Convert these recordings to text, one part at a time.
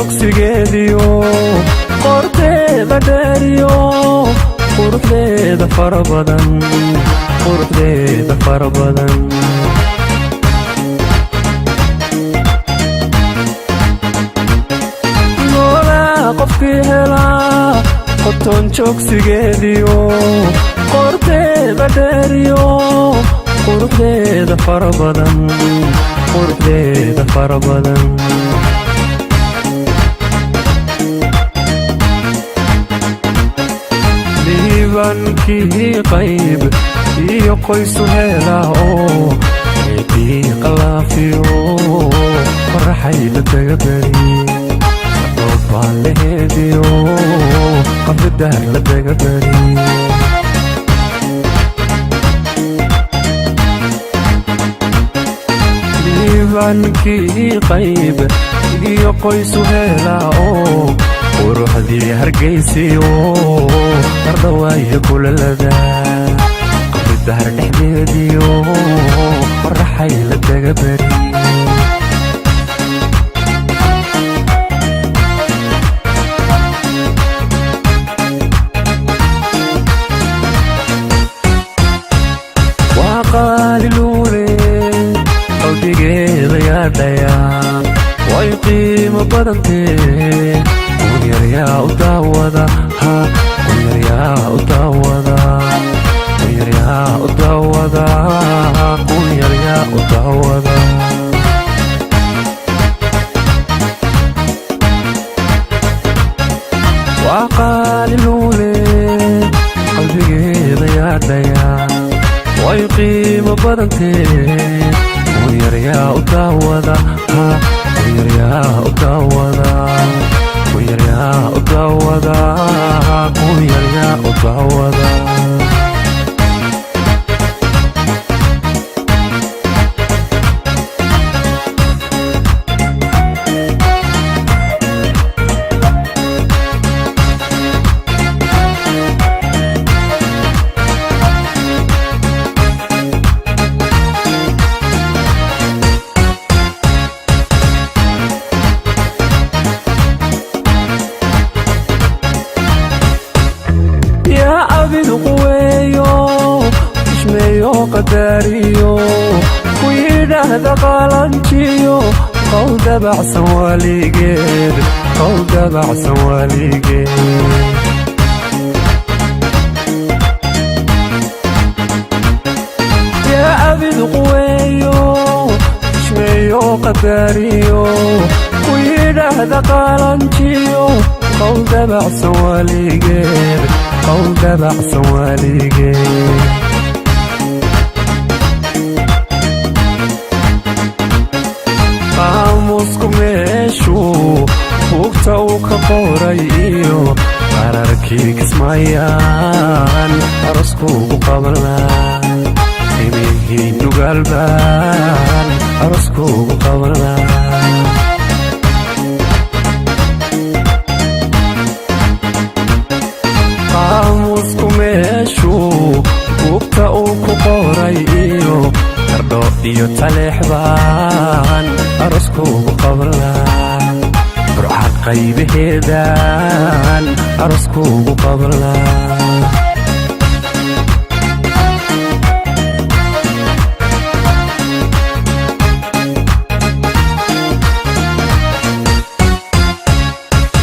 joogsigeediyo qorteeda dheeriyo quruxdeeda fara badan noolaa qofkii helaa qoton joogsigeediyo qorteeda dheeriyo quruxdeeda fara badan liibankii qayb iyo qoysu helaa oo eedii qalaafiyo qoraxay la taga beri baan la heediyo qabridaar la taga beri liibankii qayb iyo qoysu helaa oo quruxdii hargaysiyo dardhawaayo kulalada qabridaar dhexdeediyo qoraxay la taga beri waa qaaliluule qalbigeeda yaadhaya way qiimo badantee kunyaryaa u daawada kunyaryaa u daawada waa qaaliluule qalbigeeda yaadhaya way qiimo badantee kunyaryaa u daawada qadariyo ku yidhaahda qalanjiyo qowl dabacsan waligeed yaa abid quweeyo ishmeeyo qadariyo ku yidhaahda qalanjiyo qowl dabacsan waligeed qaamusku meeshuu buugta uu ka qoray iyo qararkii kismaayaan aroskuugu qabanlaa imihii nugaalbaan aroskuugu qabanlaa qaamusku meeshuu buugta uu ku qoray iyo qardho iyo taleexbaan aroskuugu qabanlaa burcad qaybaheedaan aroskuugu qabanlaa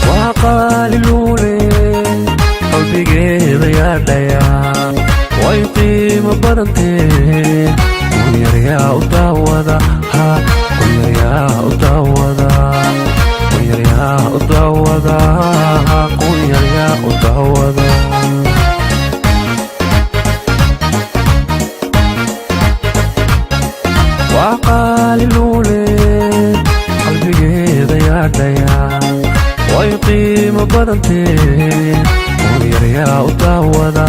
waa qaaliluule qalbigeeda yaadhaya way qiimo badantee kunyaryaa u daawada waa qaaliluule qalbigeeda yaadhaya way qiimo badantee kunyaryaa u daawada